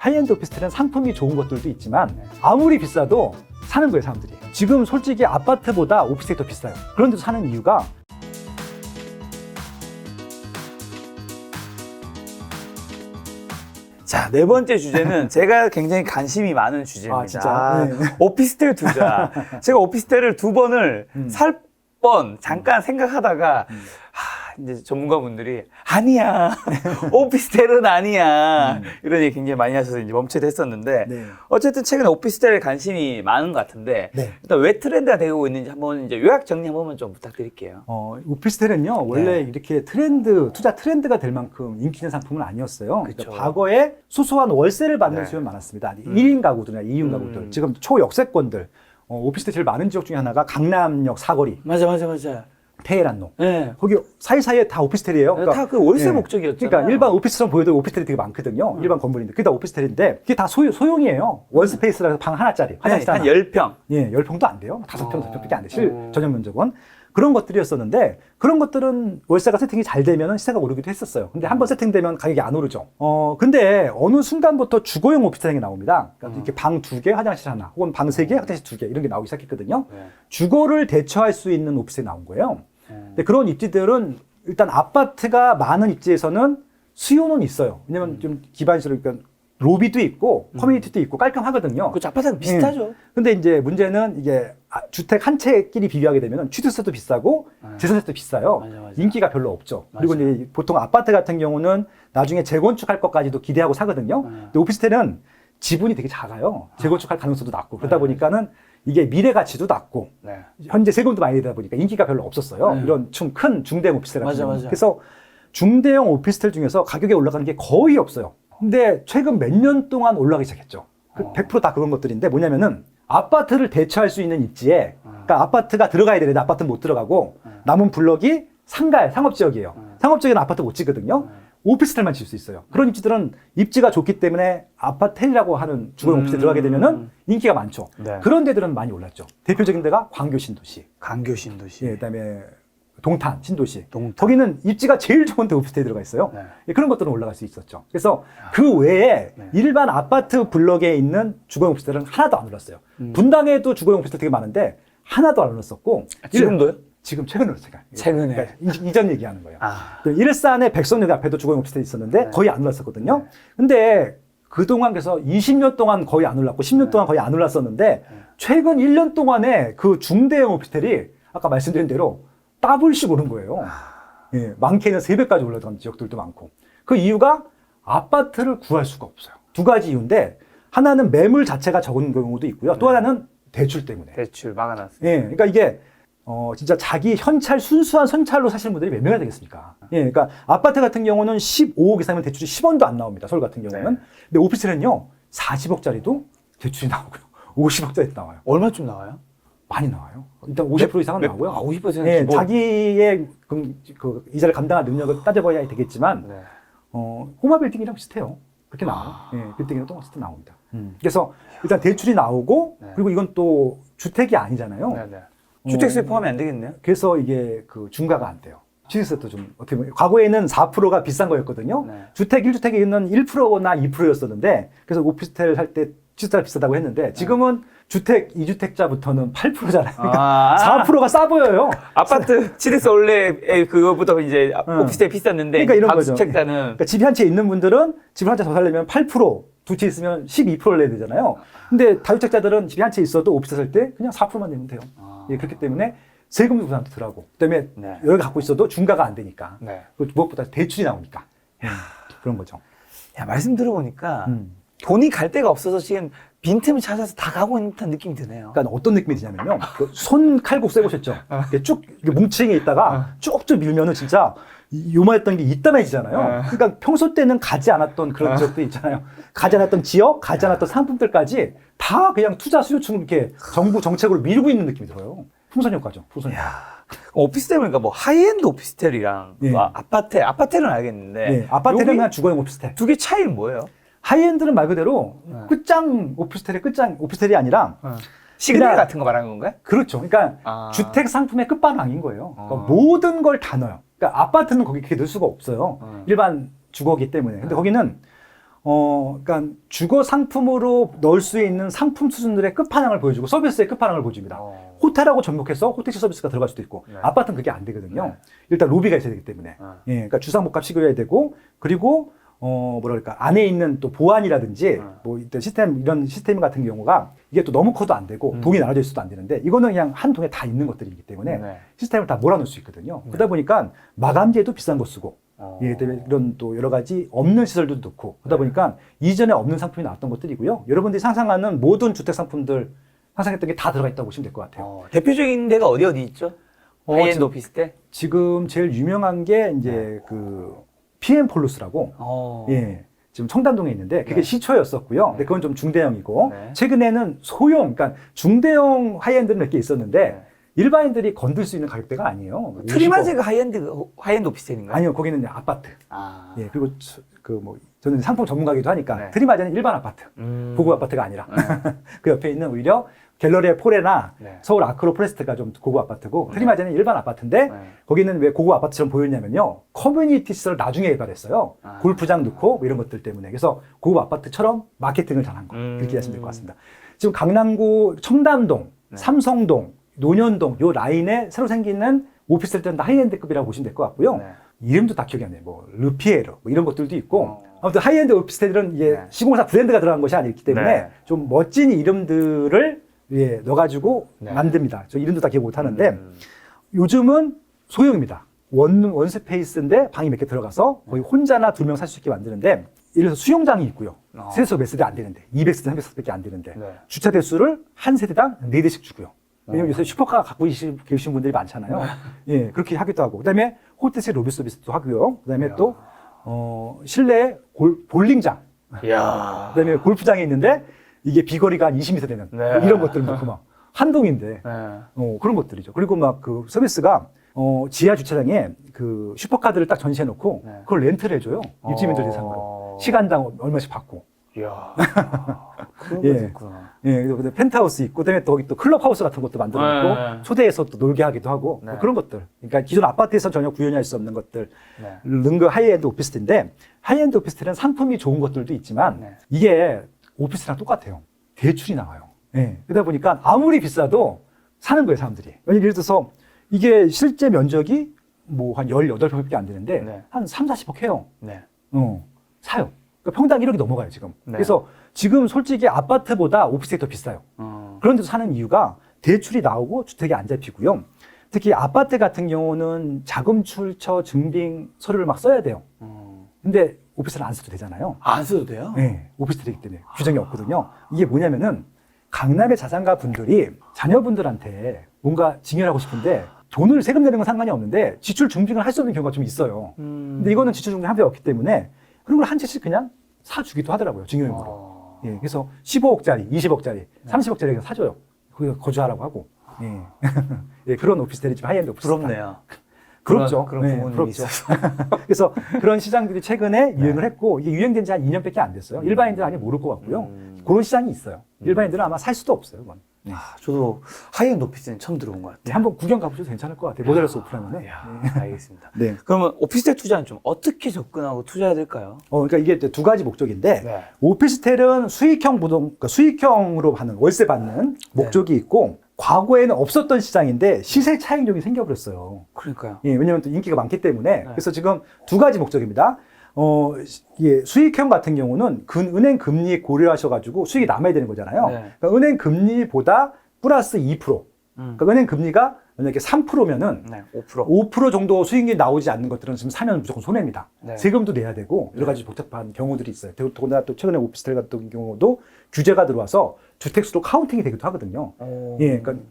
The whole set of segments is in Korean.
하이엔드 오피스텔은 상품이 좋은 것들도 있지만 아무리 비싸도 사는 거예요, 사람들이. 지금 솔직히 아파트보다 오피스텔이 더 비싸요. 그런데도 사는 이유가 자, 네 번째 주제는 제가 굉장히 관심이 많은 주제입니다. 아, 진짜? 네. 오피스텔 투자. 제가 오피스텔을 2번을 살 번 잠깐 생각하다가 이제 전문가분들이 아니야 오피스텔은 아니야 이런 얘기 굉장히 많이 하셔서 이제 멈춰도 했었는데 네. 어쨌든 최근에 오피스텔에 관심이 많은 것 같은데 네. 일단 왜 트렌드가 되고 있는지 한번 이제 요약 정리 한 번만 좀 부탁드릴게요. 오피스텔은요, 원래 이렇게 투자 트렌드가 될 만큼 인기 있는 상품은 아니었어요. 그쵸. 그러니까 과거에 소소한 월세를 받는 네. 집은 많았습니다. 1인 가구들이나 2인 가구들, 지금 초역세권들, 오피스텔 제일 많은 지역 중에 하나가 강남역 사거리, 맞아. 테헤란로. 네. 거기 사이사이에 다 오피스텔이에요. 다 그 월세 목적이었잖아요. 그러니까 일반 오피스처럼 보여도 오피스텔이 되게 많거든요. 일반 건물인데. 그게 다 오피스텔인데, 그게 다 소형이에요. 원스페이스라서 방 하나짜리. 화장실 한 하나. 10평. 예, 10평도 안 돼요. 5평, 5평밖에 안 돼요. 전용 면적은. 그런 것들이었었는데, 그런 것들은 월세가 세팅이 잘 되면 시세가 오르기도 했었어요. 근데 한번 세팅되면 가격이 안 오르죠. 근데 어느 순간부터 주거용 오피스텔이 나옵니다. 그러니까 이렇게 방 2개, 화장실 하나, 혹은 방 3개, 화장실 2개, 이런 게 나오기 시작했거든요. 네. 주거를 대처할 수 있는 오피스텔이 나온 거예요. 근데 그런 입지들은 일단 아파트가 많은 입지에서는 수요는 있어요. 왜냐면 좀 기반시설, 그러니까 로비도 있고 커뮤니티도 있고 깔끔하거든요. 그렇죠. 아파트랑 비슷하죠. 근데 이제 문제는 이게 주택 한 채끼리 비교하게 되면 취득세도 비싸고 재산세도 비싸요. 맞아. 인기가 별로 없죠. 그리고 이제 보통 아파트 같은 경우는 나중에 재건축할 것까지도 기대하고 사거든요. 근데 오피스텔은 지분이 되게 작아요. 재건축할 가능성도 낮고 그러다 보니까는 이게 미래 가치도 낮고 네. 현재 세금도 많이 내다 보니까 인기가 별로 없었어요. 이런 큰 중대형 오피스텔 같은 경우는. 맞아. 그래서 중대형 오피스텔 중에서 가격이 올라가는 게 거의 없어요. 근데 최근 몇 년 동안 올라가기 시작했죠. 100%다 그런 것들인데 뭐냐면은 아파트를 대처할 수 있는 입지에, 그러니까 아파트가 들어가야 되는데 아파트는 못 들어가고 남은 블럭이 상업지역이에요. 상업지역에는 아파트 못 짓거든요. 오피스텔만 질 수 있어요. 그런 입지들은 입지가 좋기 때문에 아파텔이라고 하는 주거용 오피스텔 들어가게 되면은 인기가 많죠. 네. 그런 데들은 많이 올랐죠. 대표적인 데가 광교 신도시, 광교 신도시. 그다음에 동탄 신도시. 동탄. 거기는 입지가 제일 좋은 데 오피스텔이 들어가 있어요. 네. 예, 그런 것들은 올라갈 수 있었죠. 그래서 그 외에 일반 아파트 블럭에 있는 주거용 오피스텔은 하나도 안 올랐어요. 분당에도 주거용 오피스텔 되게 많은데 하나도 안 올랐었고. 지금도요? 지금 최근에 올랐어요. 최근에. 그러니까 이전 얘기하는 거예요. 아. 그 일산의 백선역 앞에도 주거용 오피스텔이 있었는데 거의 안 올랐었거든요. 근데 그동안 그래서 20년 동안 거의 안 올랐고 10년 동안 거의 안 올랐었는데 최근 1년 동안에 그 중대형 오피스텔이 아까 말씀드린 대로 더블씩 오른 거예요. 예, 많게는 3배까지 올라간 지역들도 많고. 그 이유가 아파트를 구할 수가 없어요. 두 가지 이유인데 하나는 매물 자체가 적은 경우도 있고요. 또 하나는 대출 때문에. 대출 막아놨어요. 예, 그러니까 이게 진짜 자기 순수한 선찰로 사시는 분들이 몇 명이나 되겠습니까? 예, 그러니까 아파트 같은 경우는 15억 이상이면 대출이 10원도 안 나옵니다. 서울 같은 경우는. 근데 오피스텔은요, 40억짜리도 대출이 나오고요. 50억짜리도 나와요. 얼마쯤 나와요? 많이 나와요. 일단 50% 이상은 나오고요. 50%는 예, 기본. 자기의 그 이자를 감당할 능력을 따져봐야 되겠지만, 네. 호마 빌딩이랑 비슷해요. 그렇게 나와요. 예, 빌딩이랑 똑같이 나옵니다. 그래서 일단 대출이 나오고, 그리고 이건 또 주택이 아니잖아요. 네. 주택수에 포함이 안 되겠네요? 그래서 이게 그 중과가 안 돼요. 취득세도 좀 어떻게 보면 과거에는 4%가 비싼 거였거든요. 네. 주택 1주택에 있는 1%나 2%였었는데 그래서 오피스텔 살 때 취득세가 비싸다고 했는데 지금은 주택 2주택자부터는 8%잖아요. 그러니까 4%가 싸 보여요. 아파트 취득세 원래 그거보다 이제 오피스텔 비쌌는데 그러니까 이런 거죠. 다주택자는 그러니까 집이 한 채 있는 분들은 집을 한 채 더 살려면 8%, 두 채 있으면 12%를 내야 되잖아요. 근데 다주택자들은 집이 한 채 있어도 오피스텔 살 때 그냥 4%만 내면 돼요. 예, 그렇기 때문에 세금도 부담도 덜하고 그다음에 네. 여기 갖고 있어도 중과가 안 되니까 네. 그리고 무엇보다 대출이 나오니까 그런 거죠. 야, 말씀 들어보니까 돈이 갈 데가 없어서 지금 빈틈을 찾아서 다 가고 있는 듯한 느낌이 드네요. 그러니까 어떤 느낌이 드냐면요. 그 손 칼국수 해보셨죠? 이렇게 쭉 이렇게 뭉치게 있다가 쭉쭉 밀면은 진짜 요만했던 게 이따매지잖아요. 그러니까 평소 때는 가지 않았던 그런 지역들 있잖아요. 가지 않았던 지역, 가지 않았던 상품들까지 다 그냥 투자 수요층을 이렇게 정부 정책으로 밀고 있는 느낌이 들어요. 풍선 효과죠. 풍선 효과. 오피스텔 보니까 뭐 하이엔드 오피스텔이랑 예. 뭐 아파트는 알겠는데 네, 아파트는 그냥 주거용 오피스텔. 두 개 차이는 뭐예요? 하이엔드는 말 그대로 끝장 오피스텔의 끝장 오피스텔이 아니라 시그널 그냥- 같은 거 말하는 건가요? 그렇죠. 그러니까 아. 주택 상품의 끝판왕인 거예요. 그러니까 모든 걸 다 넣어요. 그러니까 아파트는 거기 그렇게 넣을 수가 없어요. 일반 주거기 때문에. 근데 거기는 그러니까 주거 상품으로 넣을 수 있는 상품 수준들의 끝판왕을 보여주고 서비스의 끝판왕을 보여줍니다. 호텔하고 접목해서 호텔식 서비스가 들어갈 수도 있고 네. 아파트는 그게 안 되거든요. 네. 일단 로비가 있어야 되기 때문에. 예, 그러니까 주상복합 식이어야 되고 그리고 뭐랄까 안에 있는 또 보안이라든지 뭐 이런 시스템 같은 경우가 이게 또 너무 커도 안 되고 동이 나눠져 있어도 안 되는데 이거는 그냥 한 동에 다 있는 것들이기 때문에 네. 시스템을 다 몰아넣을 수 있거든요. 그러다 보니까 마감재도 비싼 거 쓰고 예, 때문에 이런 또 여러 가지 없는 시설도 넣고 그러다 보니까 이전에 없는 상품이 나왔던 것들이고요. 여러분들이 상상하는 모든 주택 상품들 상상했던 게 다 들어가 있다고 보시면 될 것 같아요. 대표적인 데가 어디 있죠? 하이엔드 오피스텔? 지금 제일 유명한 게 이제 그 PM 폴루스라고 예. 지금 청담동에 있는데 그게 네. 시초였었고요. 근데 그건 좀 중대형이고 네. 최근에는 소형, 그러니까 중대형 하이엔드는 몇 개 있었는데 네. 일반인들이 건들 수 있는 가격대가 아니에요. 트리마제가 하이엔드 오피스텔인가요? 아니요, 거기는 이제 아파트. 아. 예, 그리고 그 뭐 저는 상품 전문가이기도 하니까 네. 트리마제는 일반 아파트, 고급 아파트가 아니라 그 옆에 있는 오히려 갤러리아 폴레나 네. 서울 아크로프레스트가 좀 고급 아파트고 트리마제는 일반 아파트인데 거기는 왜 고급 아파트처럼 보였냐면요, 커뮤니티 시설 나중에 개발했어요. 골프장 넣고 뭐 이런 것들 때문에. 그래서 고급 아파트처럼 마케팅을 잘한 거 이렇게 이해하시면 될 것 같습니다. 지금 강남구 청담동, 삼성동, 논현동 요 라인에 새로 생기는 오피스텔들은 다 하이엔드급이라고 보시면 될 것 같고요. 네. 이름도 다 기억이 안 나요. 뭐 르피에르 뭐 이런 것들도 있고 아무튼 하이엔드 오피스텔들은 이게 시공사 브랜드가 들어간 것이 아니기 때문에 네. 좀 멋진 이름들을 예, 넣어가지고 네. 만듭니다. 저 이름도 다 기억 못 하는데 요즘은 소형입니다. 원스페이스인데 방이 몇 개 들어가서 거의 혼자나 두 명 살 수 있게 만드는데 예를 들어서 수영장이 있고요. 세대수가 몇 세대 안 되는데 200세대, 300세대밖에 안 되는데 네. 주차 대수를 한 세대당 4대씩 주고요. 왜냐면 요새 슈퍼카 갖고 계신 분들이 많잖아요. 예, 그렇게 하기도 하고. 그 다음에 호텔식 로비 서비스도 하고요. 그 다음에 또, 실내 볼링장. 이야. 그 다음에 골프장이 있는데 이게 비거리가 한 20m 되는 네. 이런 것들 넣고 막 한동인데 네. 그런 것들이죠. 그리고 막 그 서비스가 지하 주차장에 그 슈퍼카들을 딱 전시해 놓고 네. 그걸 렌트를 해줘요. 입주민들 대상으로. 시간당 얼마씩 받고. 이야. 그런 예. 것도 있구나. 예, 그리고 펜트하우스 있고, 그다음에 또 거기 또 클럽하우스 같은 것도 만들어 놓고, 네. 초대해서 또 놀게 하기도 하고, 네. 뭐 그런 것들. 그러니까 기존 아파트에서 전혀 구현할 수 없는 것들, 네. 는거 하이엔드 오피스텔인데, 하이엔드 오피스텔은 상품이 좋은 것들도 있지만, 네. 이게 오피스랑 똑같아요. 대출이 나와요. 예. 그러다 보니까 아무리 비싸도 사는 거예요, 사람들이. 예를 들어서 이게 실제 면적이 뭐 한 18평밖에 안 되는데, 네. 한 3, 40억 해요. 네. 사요. 그러니까 평당 1억이 넘어가요, 지금. 네. 그래서 지금 솔직히 아파트보다 오피스텔이 더 비싸요. 그런데도 사는 이유가 대출이 나오고 주택이 안 잡히고요. 특히 아파트 같은 경우는 자금 출처 증빙 서류를 막 써야 돼요. 근데 오피스텔은 안 써도 되잖아요. 안 써도 돼요? 네, 오피스텔이기 때문에 규정이 없거든요. 이게 뭐냐면은 강남의 자산가 분들이 자녀분들한테 뭔가 증여하고 싶은데 돈을 세금 내는 건 상관이 없는데 지출 증빙을 할 수 없는 경우가 좀 있어요. 근데 이거는 지출 증빙 합의가 없기 때문에 그런 걸 한 채씩 그냥 사주기도 하더라고요, 증여용으로. 예, 그래서 15억짜리, 20억짜리, 30억짜리 그냥 사줘요. 거기서 거주하라고 하고. 예. 예, 그런 오피스텔이 지금 하이엔드 오피스텔. 부럽네요. 부럽죠. 그런 네, 부모님이 부럽죠. 있어서. 그래서 그런 시장들이 최근에 유행을 했고, 이게 유행된 지 한 2년밖에 안 됐어요. 일반인들은 아직 모를 것 같고요. 그런 시장이 있어요. 일반인들은 아마 살 수도 없어요, 그건. 네. 저도 하이엔드 오피스텔은 처음 들어본 것 네, 같아요. 한번 구경 가보셔도 괜찮을 것 같아요. 모델하우스 오픈하면. 이야, 네. 알겠습니다. 네. 그러면 오피스텔 투자는 좀 어떻게 접근하고 투자해야 될까요? 그러니까 이게 두 가지 목적인데, 네. 오피스텔은 수익형 그러니까 수익형으로 받는, 월세 받는 목적이 있고, 과거에는 없었던 시장인데 시세 차익률이 생겨버렸어요. 그러니까요. 예, 왜냐면 또 인기가 많기 때문에. 그래서 지금 두 가지 목적입니다. 예, 수익형 같은 경우는 은행 금리 고려하셔가지고 수익이 남아야 되는 거잖아요. 네. 그러니까 은행 금리보다 플러스 2%. 그러니까 은행 금리가 만약에 3%면은 네, 5%. 5% 정도 수익이 나오지 않는 것들은 지금 사면 무조건 손해입니다. 네. 세금도 내야 되고 여러 가지 복잡한 경우들이 있어요. 더군다나 또 최근에 오피스텔 같은 경우도 규제가 들어와서 주택수로 카운팅이 되기도 하거든요. 예, 그러니까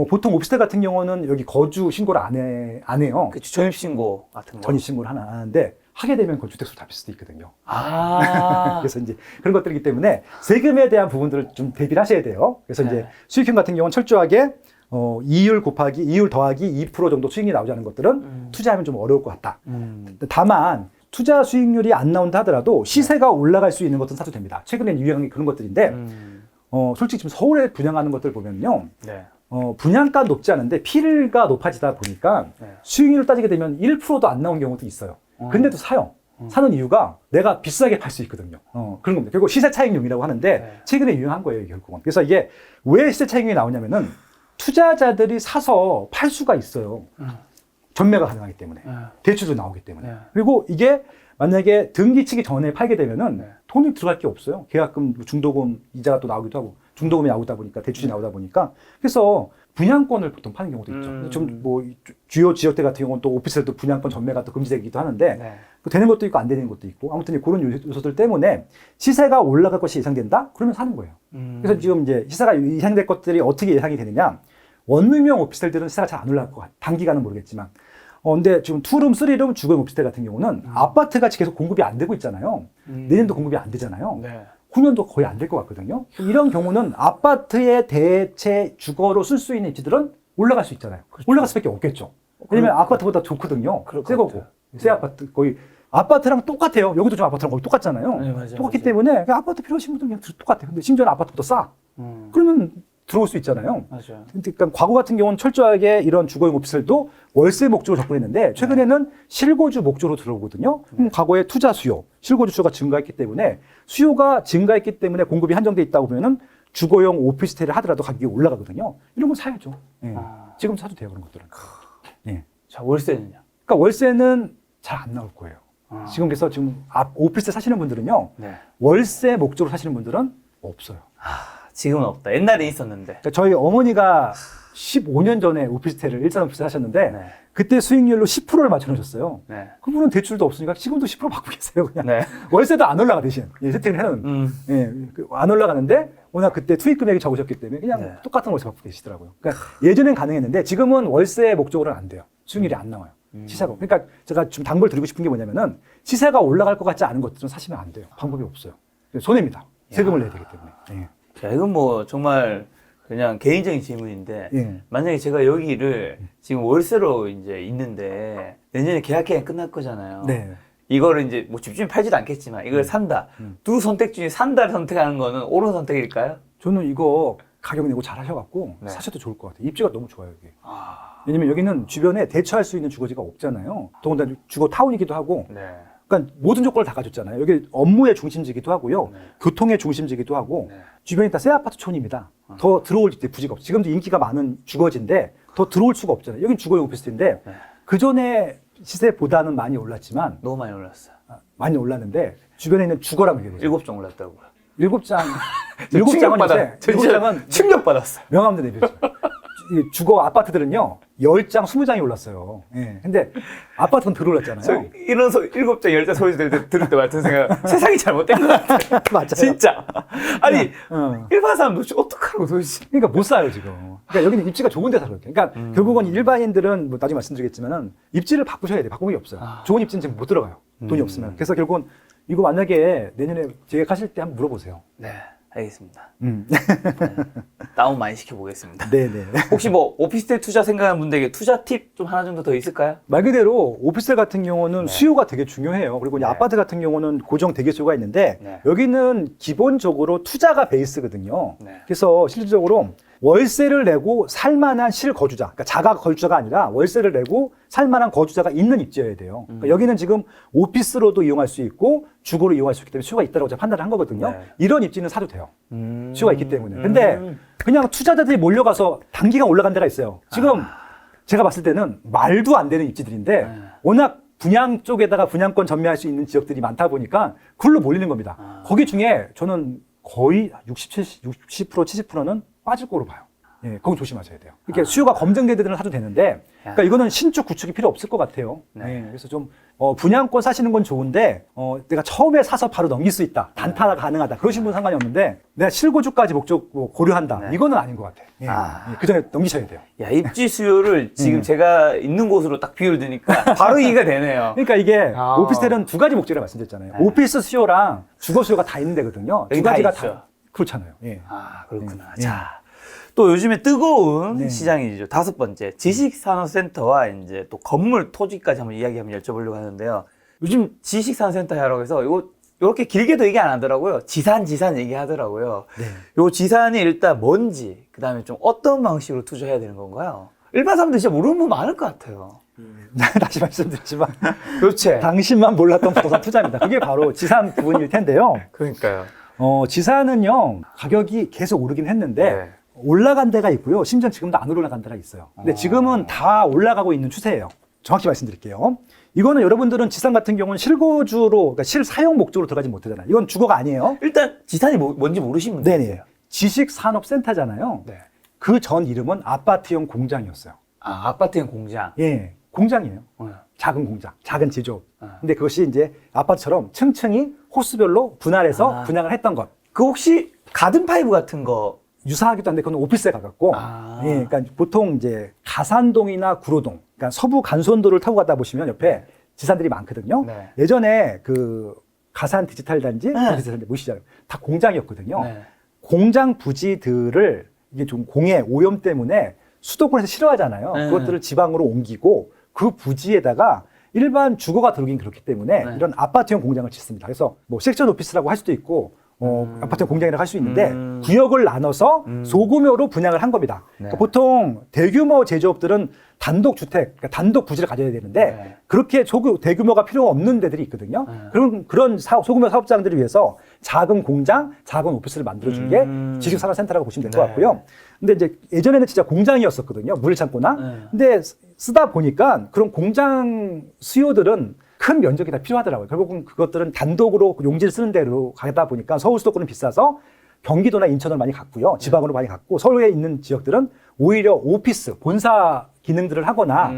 보통 오피스텔 같은 경우는 여기 거주 신고를 안 해요. 그 전입신고 같은 거. 전입신고를 하나 하는데 하게 되면 그 주택수 잡힐 수도 있거든요. 아. 그래서 이제 그런 것들이기 때문에 세금에 대한 부분들을 좀 대비를 하셔야 돼요. 그래서 네. 이제 수익형 같은 경우는 철저하게 이율 더하기 2% 정도 수익이 나오지 않은 것들은 투자하면 좀 어려울 것 같다. 다만 투자 수익률이 안 나온다 하더라도 시세가 올라갈 수 있는 것은 사도 됩니다. 최근에 유행이 그런 것들인데 솔직히 지금 서울에 분양하는 것들 보면요. 네. 분양가 높지 않은데 필가 높아지다 보니까 네. 수익률을 따지게 되면 1%도 안 나온 경우도 있어요. 근데도 사요. 사는 이유가 내가 비싸게 팔 수 있거든요. 그런 겁니다. 결국 시세 차익용이라고 하는데 네. 최근에 유행한 거예요, 결국은. 그래서 이게 왜 시세 차익용이 나오냐면은 투자자들이 사서 팔 수가 있어요. 전매가 가능하기 때문에. 대출도 나오기 때문에. 네. 그리고 이게 만약에 등기 치기 전에 팔게 되면은 네. 돈이 들어갈 게 없어요. 계약금, 중도금, 이자가 또 나오기도 하고, 중도금이 나오다 보니까, 대출이 나오다 보니까. 그래서 분양권을 보통 파는 경우도 있죠. 좀 뭐, 주요 지역대 같은 경우는 또 오피스텔도 분양권 전매가 또 금지되기도 하는데, 네. 그 되는 것도 있고 안 되는 것도 있고, 아무튼 그런 요소들 때문에 시세가 올라갈 것이 예상된다? 그러면 사는 거예요. 그래서 지금 이제 시세가 예상될 것들이 어떻게 예상이 되느냐? 원룸형 오피스텔들은 시세가 잘 안 올라갈 것 같아요. 단기간은 모르겠지만. 근데 지금 투룸, 쓰리룸, 주거용 오피스텔 같은 경우는 아파트 같이 계속 공급이 안 되고 있잖아요. 내년도 공급이 안 되잖아요. 네. 후년도 거의 안 될 것 같거든요. 이런 경우는 아파트의 대체 주거로 쓸 수 있는 입지들은 올라갈 수 있잖아요. 그렇죠. 올라갈 수밖에 없겠죠. 왜냐면 아파트보다 좋거든요. 그럴 것 새 거고. 같아요. 새 아파트 거의 아파트랑 똑같아요. 여기도 좀 아파트랑 거의 똑같잖아요. 네, 맞아요, 똑같기 맞아요. 때문에 그냥 아파트 필요하신 분들은 그냥 똑같아요. 근데 심지어는 아파트보다 싸. 그러면 들어올 수 있잖아요. 맞아요. 그러니까 과거 같은 경우는 철저하게 이런 주거용 오피스텔도 월세 목적으로 접근했는데 최근에는 실거주 목적으로 들어오거든요. 그럼 과거에 투자 수요, 실거주 수요가 증가했기 때문에 수요가 증가했기 때문에 공급이 한정돼 있다고 보면은 주거용 오피스텔을 하더라도 가격이 올라가거든요. 이런 건 사야죠. 예. 지금 사도 돼요, 그런 것들은. 예. 자, 월세는요? 그러니까 월세는 잘 안 나올 거예요. 지금 그래서 지금 오피스텔 사시는 분들은요, 네. 월세 목적으로 사시는 분들은 없어요. 지금은 없다. 옛날에 있었는데. 그러니까 저희 어머니가 15년 전에 오피스텔을 일산 오피스텔 하셨는데 네. 그때 수익률로 10%를 맞춰놓으셨어요. 네. 그분은 대출도 없으니까 지금도 10% 받고 계세요. 그냥 네. 월세도 안 올라가 대신 세팅을 해놓은 안 올라가는데 워낙 그때 투입 금액이 적으셨기 때문에 그냥 네. 똑같은 월세 받고 계시더라고요. 그러니까 예전엔 가능했는데 지금은 월세 목적으로는 안 돼요. 수익률이 안 나와요. 시세가. 그러니까 제가 좀 당부를 드리고 싶은 게 뭐냐면은 시세가 올라갈 것 같지 않은 것들은 사시면 안 돼요. 방법이 없어요. 손해입니다. 세금을 내야 되기 때문에. 예. 자, 이건 뭐 정말 그냥 개인적인 질문인데 예. 만약에 제가 여기를 지금 월세로 이제 있는데 내년에 계약 기간이 끝날 거잖아요. 네. 이거를 이제 뭐 집주인 팔지도 않겠지만 이걸 산다. 두 선택 중에 산다를 선택하는 거는 옳은 선택일까요? 저는 이거 가격 내고 잘 하셔갖고 네. 사셔도 좋을 것 같아요. 입지가 너무 좋아요, 여기. 아, 왜냐면 여기는 주변에 대처할 수 있는 주거지가 없잖아요. 더군다나 주거 타운이기도 하고, 네. 그러니까 모든 조건을 다 가졌잖아요. 여기 업무의 중심지기도 하고요. 네. 교통의 중심지기도 하고, 네. 주변이 다 새 아파트촌입니다. 더 들어올 부지가 없어요. 지금도 인기가 많은 주거지인데 더 들어올 수가 없잖아요. 여긴 주거용 오피스텔인데 네. 그 전에 시세보다는 많이 올랐지만, 너무 많이 올랐어요. 많이 올랐는데 주변에 있는 주거라고 얘기해요. 7장 올랐다고요. 7장, 7장은 요새, 7장은 충격받았어요. 명함도 내렸죠. 이 주거 아파트들은요, 10장, 20장이 올랐어요. 예. 근데 아파트는 덜 올랐잖아요. 저 이런 7장, 10장 소리 들을 때 같은 생각, 세상이 잘못된 것 같아요. 맞아요. 진짜. 아니, 어. 일반 사람 도대체 어떡하라고 도대체. 그러니까 못 사요, 지금. 그러니까 여기는 입지가 좋은 데서 그렇게. 그러니까 결국은 일반인들은 뭐 나중에 말씀드리겠지만은 입지를 바꾸셔야 돼요. 바꾸는 게 없어요. 좋은 입지는 지금 못 들어가요. 돈이 없으면. 그래서 결국은 이거 만약에 내년에 계획하실 때 한번 물어보세요. 네, 알겠습니다. 음. 다운 많이 시켜보겠습니다. 네네. 혹시 뭐 오피스텔 투자 생각하는 분들에게 투자 팁 좀 하나 정도 더 있을까요? 말 그대로 오피스텔 같은 경우는 수요가 되게 중요해요. 그리고 이제 네. 아파트 같은 경우는 고정 대기수요가 있는데 네. 여기는 기본적으로 투자가 베이스거든요. 네. 그래서 실질적으로 월세를 내고 살만한 실거주자, 그러니까 자가 거주자가 아니라 월세를 내고 살만한 거주자가 있는 입지여야 돼요. 그러니까 여기는 지금 오피스로도 이용할 수 있고 주거로 이용할 수 있기 때문에 수요가 있다고 제가 판단을 한 거거든요. 네. 이런 입지는 사도 돼요. 수요가 있기 때문에. 근데 그냥 투자자들이 몰려가서 단기간 올라간 데가 있어요. 지금 제가 봤을 때는 말도 안 되는 입지들인데 워낙 분양 쪽에다가 분양권 전매할 수 있는 지역들이 많다 보니까 그걸로 몰리는 겁니다. 거기 중에 저는 거의 60%, 70%는 빠질 거로 봐요. 예, 그건 조심하셔야 돼요. 이렇게 수요가 검증된 데들은 사도 되는데, 그러니까 이거는 신축, 구축이 필요 없을 것 같아요. 네. 예, 그래서 좀, 분양권 사시는 건 좋은데, 내가 처음에 사서 바로 넘길 수 있다. 단타가 가능하다. 그러신 분 상관이 없는데, 내가 실거주까지 목적 고려한다. 네. 이거는 아닌 것 같아요. 예, 예, 그 전에 넘기셔야 돼요. 야, 입지 수요를 지금 제가 있는 곳으로 딱 비유를 드니까 바로 이해가 되네요. 그러니까 이게 아. 오피스텔은 두 가지 목적이라고 말씀드렸잖아요. 네. 오피스 수요랑 주거 수요가 다 있는 데거든요. 여기 두 가지가 다 있죠. 그렇잖아요. 예. 아, 그렇구나. 예. 자. 또 요즘에 뜨거운 네. 시장이죠. 5번째. 지식산업센터와 이제 또 건물 토지까지 한번 이야기 한번 여쭤보려고 하는데요. 요즘 지식산업센터 하라고 해서 이렇게 길게도 얘기 안 하더라고요. 지산 얘기 하더라고요. 네. 요 지산이 일단 뭔지, 그 다음에 좀 어떤 방식으로 투자해야 되는 건가요? 일반 사람들 진짜 모르는 분 많을 것 같아요. 다시 말씀드리지만 그렇지. 당신만 몰랐던 부동산 투자입니다. 그게 바로 지산 부분일 텐데요. 그러니까요. 지산은요 가격이 계속 오르긴 했는데 네. 올라간 데가 있고요. 심지어 지금도 안 올라간 데가 있어요. 근데 지금은 다 올라가고 있는 추세예요. 정확히 말씀드릴게요. 이거는 여러분들은 지산 같은 경우는 실거주로, 그러니까 실사용 목적으로 들어가지 못하잖아요. 이건 주거가 아니에요. 일단 지산이 뭔지 모르시는 분들. 네네. 지식산업센터잖아요. 네. 그 전 이름은 아파트형 공장이었어요. 아, 아파트형 공장. 예, 공장이에요. 작은 공장, 작은 제조업. 근데 그것이 이제 아파트처럼 층층이 호수별로 분할해서 분양을 했던 것. 그 혹시 가든파이브 같은 거. 유사하기도 한데 그건 오피스에 가깝고, 예, 그러니까 보통 이제 가산동이나 구로동, 그러니까 서부 간선도를 타고 가다 보시면 옆에 지산들이 많거든요. 네. 예전에 그 가산 디지털 단지, 네. 디지털 단지 보시잖아요. 다 공장이었거든요. 네. 공장 부지들을 이게 좀 공해 오염 때문에 수도권에서 싫어하잖아요. 네. 그것들을 지방으로 옮기고 그 부지에다가 일반 주거가 들어오긴 그렇기 때문에 네. 이런 아파트형 공장을 짓습니다. 그래서 뭐 섹션 오피스라고 할 수도 있고 아파트형 공장이라고 할 수 있는데 구역을 나눠서 소규모로 분양을 한 겁니다. 네. 그러니까 보통 대규모 제조업들은 단독 주택, 그러니까 단독 부지를 가져야 되는데 네. 그렇게 대규모가 필요가 없는 데들이 있거든요. 그런 소규모 사업장들을 위해서 작은 공장, 작은 오피스를 만들어준 게 지식산업센터라고 보시면 될 것 네. 같고요. 근데 이제 예전에는 진짜 공장이었었거든요. 물창고나. 네. 근데 쓰다 보니까 그런 공장 수요들은 큰 면적이 다 필요하더라고요. 결국은 그것들은 단독으로 용지를 쓰는 데로 가다 보니까 서울 수도권은 비싸서 경기도나 인천을 많이 갔고요. 지방으로 많이 갔고 서울에 있는 지역들은 오히려 오피스, 본사 기능들을 하거나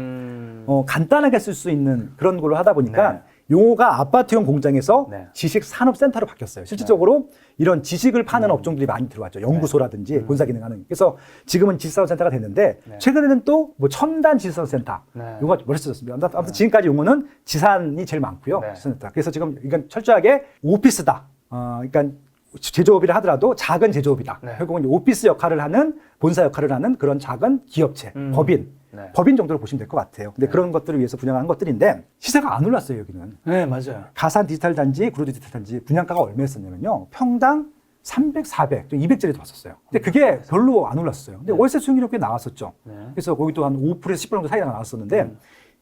간단하게 쓸 수 있는 그런 걸로 하다 보니까 네. 용어가 아파트형 공장에서 네. 지식산업센터로 바뀌었어요. 실질적으로 이런 지식을 파는 업종들이 많이 들어왔죠. 연구소라든지 본사 기능하는. 그래서 지금은 지식산업센터가 됐는데 네. 최근에는 또 뭐 첨단 지식산업센터. 네. 용어가 멋있어졌습니다. 아무튼 지금까지 용어는 지산이 제일 많고요. 네. 지산센터. 그래서 지금 이건 철저하게 오피스다. 그러니까 제조업이라 하더라도 작은 제조업이다. 네. 결국은 오피스 역할을 하는 본사 역할을 하는 그런 작은 기업체, 법인. 네. 법인 정도로 보시면 될 것 같아요. 근데 그런 것들을 위해서 분양한 것들인데 시세가 안 올랐어요, 여기는. 네, 맞아요. 가산 디지털 단지, 구로 디지털 단지 분양가가 얼마였었냐면요. 평당 300, 400, 200짜리도 봤었어요. 근데 그게 별로 안 올랐어요. 근데 월세 수익률이 꽤 나왔었죠. 네. 그래서 거기도 한 5%에서 10% 정도 차이가 나왔었는데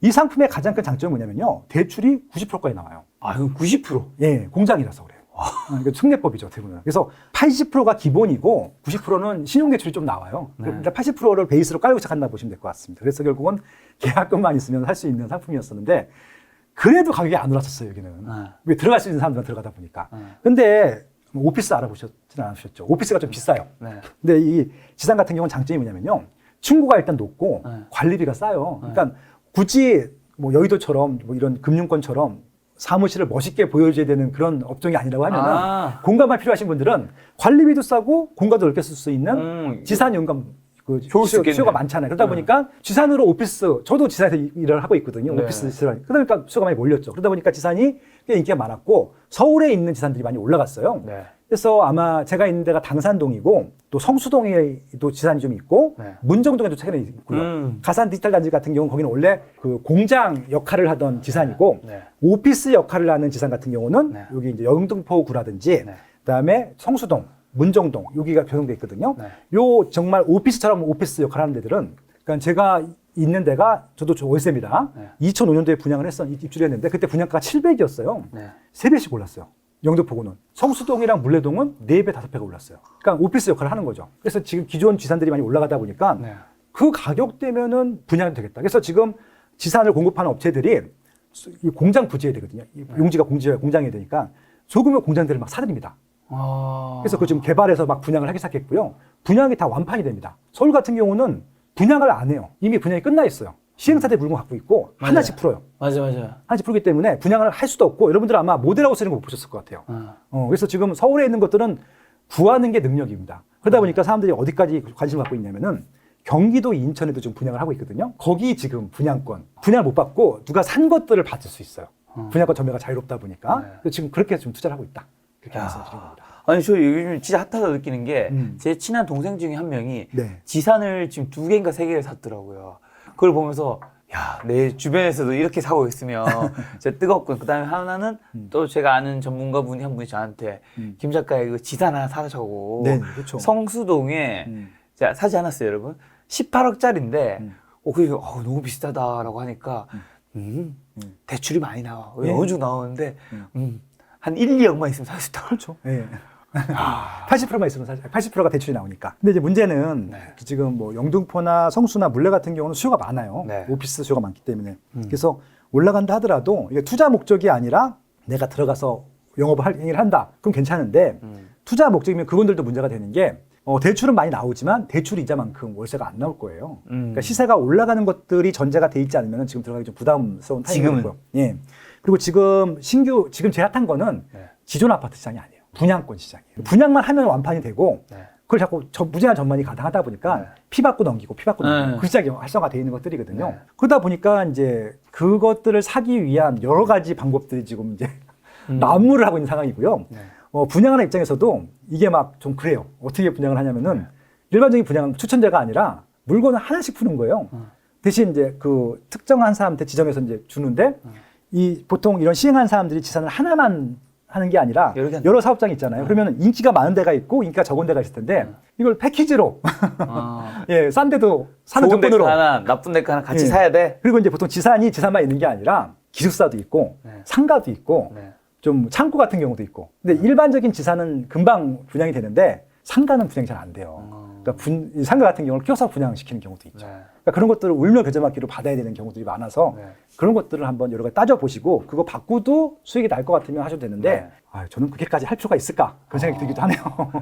이 상품의 가장 큰 장점이 뭐냐면요. 대출이 90%까지 나와요. 아, 이건 90%. 예, 공장이라서 그래요. 이거 특례법이죠, 대부분. 그래서 80%가 기본이고 90%는 신용대출이 좀 나와요. 그러니까 80%를 베이스로 깔고 시작한다 보시면 될 것 같습니다. 그래서 결국은 계약금만 있으면 살 수 있는 상품이었었는데 그래도 가격이 안 올랐었어요, 여기는. 왜 들어갈 수 있는 사람들만 들어가다 보니까. 근데 오피스 알아보셨지는 않으셨죠? 오피스가 좀 비싸요. 네. 근데 이 지산 같은 경우는 장점이 뭐냐면요. 층고가 일단 높고 네. 관리비가 싸요. 그러니까 굳이 뭐 여의도처럼 뭐 이런 금융권처럼 사무실을 멋있게 보여줘야 되는 그런 업종이 아니라고 하면은 공간만 필요하신 분들은 관리비도 싸고 공간도 넓게 쓸 수 있는 지산 연금 그 좋을 수 있겠네요. 수요가 많잖아요. 그러다 보니까 지산으로 오피스, 저도 지산에서 일을 하고 있거든요. 네. 오피스 지산. 그러니까 수요가 많이 몰렸죠. 그러다 보니까 지산이 꽤 인기가 많았고 서울에 있는 지산들이 많이 올라갔어요. 네. 그래서 아마 제가 있는 데가 당산동이고 또 성수동에도 지산이 좀 있고 네. 문정동에도 최근에 있고요. 가산 디지털 단지 같은 경우는 거기는 원래 그 공장 역할을 하던 지산이고 네. 오피스 역할을 하는 지산 같은 경우는 네. 여기 이제 영등포구라든지 네. 그다음에 성수동, 문정동 여기가 변형돼 있거든요. 네. 요 정말 오피스처럼 오피스 역할을 하는 데들은 그러니까 제가 있는 데가 저도 월세입니다. 네. 2005년도에 분양을 입주했는데 그때 분양가가 700이었어요. 네. 3배씩 올랐어요. 영등포구는. 성수동이랑 물레동은 4배, 5배가 올랐어요. 그러니까 오피스 역할을 하는 거죠. 그래서 지금 기존 지산들이 많이 올라가다 보니까 네. 그 가격대면은 분양이 되겠다. 그래서 지금 지산을 공급하는 업체들이 이 공장 부지해야 되거든요. 이 용지가 공장해야 되니까 소규모 공장들을 막 사들입니다. 그래서 그 지금 개발해서 막 분양을 하기 시작했고요. 분양이 다 완판이 됩니다. 서울 같은 경우는 분양을 안 해요. 이미 분양이 끝나 있어요. 시행사대 물건 갖고 있고 하나씩 풀어요. 맞아요. 하나씩 풀기 때문에 분양을 할 수도 없고 여러분들 아마 모델하우스 이런 거 못 보셨을 것 같아요. 그래서 지금 서울에 있는 것들은 구하는 게 능력입니다. 그러다 보니까 사람들이 어디까지 관심을 갖고 있냐면은 경기도 인천에도 좀 분양을 하고 있거든요. 거기 지금 분양권, 분양을 못 받고 누가 산 것들을 받을 수 있어요. 분양권 점유가 자유롭다 보니까 그래서 지금 그렇게 좀 투자를 하고 있다. 그렇게 말씀드린 겁니다. 아니, 저 요즘 진짜 핫하다 느끼는 게 제 친한 동생 중에 한 명이 네. 지산을 지금 2개인가 3개를 샀더라고요. 그걸 보면서 야, 내 주변에서도 이렇게 사고 있으면 진짜 뜨겁고 그다음에 하나는 또 제가 아는 전문가분이 한 분이 저한테 김 작가의 그 지산 하나 사자고 네, 그렇죠. 성수동에 제가 사지 않았어요, 여러분. 18억짜리인데 그래서 너무 비슷하다라고 하니까 대출이 많이 나와. 예. 어느 정도 나오는데 한 1, 2억만 있으면 살 수 있다. 그렇죠. 예. 80%만 있으면 사실 80%가 대출이 나오니까. 근데 이제 문제는 네. 지금 뭐 영등포나 성수나 물레 같은 경우는 수요가 많아요. 네. 오피스 수요가 많기 때문에. 그래서 올라간다 하더라도 이게 투자 목적이 아니라 내가 들어가서 영업을 행위를 한다. 그럼 괜찮은데 투자 목적이면 그분들도 문제가 되는 게 대출은 많이 나오지만 대출 이자만큼 월세가 안 나올 거예요. 그러니까 시세가 올라가는 것들이 전제가 돼 있지 않으면 지금 들어가기 좀 부담스러운 타이밍이고요. 예. 그리고 지금 지금 제일 핫한 거는 네. 기존 아파트 시장이 아니에요. 분양권 시장이에요. 분양만 하면 완판이 되고 네. 그걸 자꾸 무제한 전만이 가능하다 보니까 네. 피 받고 넘기고 네. 그 시장이 활성화되어 있는 것들이거든요. 네. 그러다 보니까 이제 그것들을 사기 위한 여러 가지 방법들이 지금 이제 난무를 하고 있는 상황이고요. 네. 분양하는 입장에서도 이게 막 좀 그래요. 어떻게 분양을 하냐면은 일반적인 분양 추천제가 아니라 물건을 하나씩 푸는 거예요. 대신 이제 그 특정한 사람한테 지정해서 이제 주는데 이 보통 이런 시행한 사람들이 지산을 하나만 하는 게 아니라 여러 사업장이 있잖아요. 그러면 인기가 많은 데가 있고 인기가 적은 데가 있을 텐데 이걸 패키지로 예, 싼 데도 사는 좋은 데가 조건으로 하나, 나쁜 데가 하나 같이 예. 사야 돼. 그리고 이제 보통 지산만 있는 게 아니라 기숙사도 있고 네. 상가도 있고 네. 좀 창고 같은 경우도 있고. 근데 일반적인 지산은 금방 분양이 되는데 상가는 분양이 잘 안 돼요. 그러니까 이 상가 같은 경우를 껴서 분양시키는 경우도 있죠. 네. 그러니까 그런 것들을 울며 겨자 맞기로 받아야 되는 경우들이 많아서 네. 그런 것들을 한번 여러 가지 따져보시고 그거 바꾸도 수익이 날 것 같으면 하셔도 되는데 네. 저는 그렇게까지 할 필요가 있을까? 그런 생각이 들기도 하네요.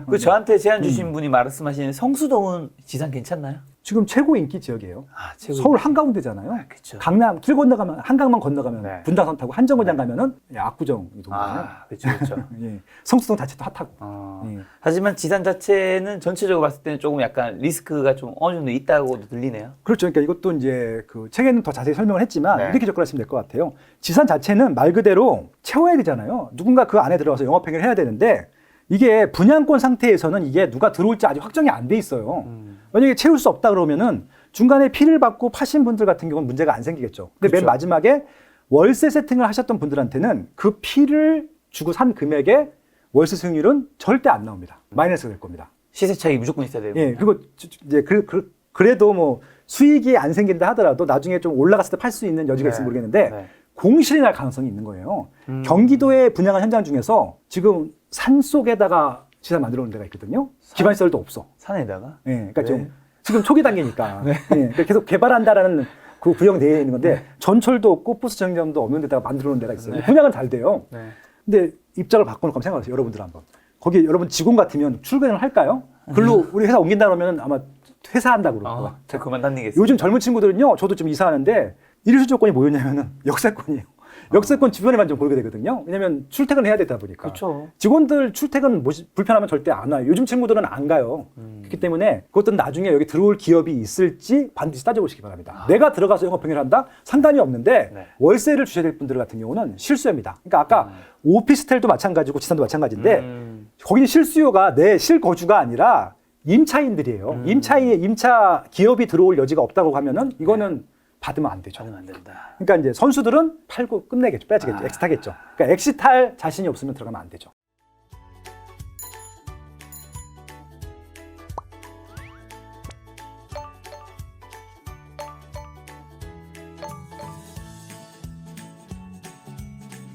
그 저한테 제안 주신 분이 말씀하시는 성수동은 지산 괜찮나요? 지금 최고 인기 지역이에요. 최고. 서울 한가운데잖아요. 그렇죠. 강남 길 건너가면 한강만 건너가면 네. 분당선 타고 한정거장 가면은 압구정 이 동네잖아요. 그렇죠, 그렇죠. 예. 성수동 자체도 핫하고. 예. 하지만 지산 자체는 전체적으로 봤을 때는 조금 약간 리스크가 좀 어느 정도 있다고도 들리네요. 그렇죠. 그러니까 이것도 이제 그 책에는 더 자세히 설명을 했지만 네. 이렇게 접근하시면 될 것 같아요. 지산 자체는 말 그대로 채워야 되잖아요. 누군가 그 안에 들어가서 영업행위를 해야 되는데 이게 분양권 상태에서는 이게 누가 들어올지 아직 확정이 안 돼 있어요. 만약에 채울 수 없다 그러면은 중간에 피를 받고 파신 분들 같은 경우는 문제가 안 생기겠죠. 근데 그렇죠. 맨 마지막에 월세 세팅을 하셨던 분들한테는 그 피를 주고 산 금액의 월세 수익률은 절대 안 나옵니다. 마이너스가 될 겁니다. 시세 차익이 무조건 있어야 되고. 예, 그리고 이제 그래도 뭐 수익이 안 생긴다 하더라도 나중에 좀 올라갔을 때 팔 수 있는 여지가 있을지 모르겠는데 네. 공실이 날 가능성이 있는 거예요. 경기도에 분양한 현장 중에서 지금 산 속에다가 지산 만들어 놓은 데가 있거든요. 기반시설도 없어. 산에다가? 예, 그러니까 네. 좀 지금 초기 단계니까 예, 그러니까 계속 개발한다라는 그 구형 내에 있는 건데 전철도 없고 버스 정류장도 없는 데다가 만들어 놓은 데가 있어요. 분양은 잘 돼요. 네. 근데 입장을 바꿔놓고 한번 생각하세요. 여러분들 한번. 거기 여러분 직원 같으면 출근을 할까요? 글로 우리 회사 옮긴다 그러면 아마 퇴사한다고 그럴 거야. 제가 그만 다니겠습니다. 요즘 젊은 친구들은요, 저도 좀 이사하는데 일일수 조건이 뭐였냐면은 역세권이에요. 역세권 주변에만 좀 보게 되거든요. 왜냐면 출퇴근을 해야 되다 보니까. 그렇죠. 직원들 출퇴근 불편하면 절대 안 와요. 요즘 친구들은 안 가요. 그렇기 때문에 그것들은 나중에 여기 들어올 기업이 있을지 반드시 따져보시기 바랍니다. 내가 들어가서 영업행위를 한다? 상관이 없는데 네. 월세를 주셔야 될 분들 같은 경우는 실수입니다. 그러니까 아까 오피스텔도 마찬가지고 지산도 마찬가지인데 거기는 실수요가 내 실거주가 아니라 임차인들이에요. 임차 기업이 들어올 여지가 없다고 하면은 이거는 받으면 안 되죠. 받으면 안 된다. 그러니까 이제 선수들은 팔고 끝내겠죠. 빼지겠죠. 엑시트하겠죠. 그러니까 엑시트할 자신이 없으면 들어가면 안 되죠.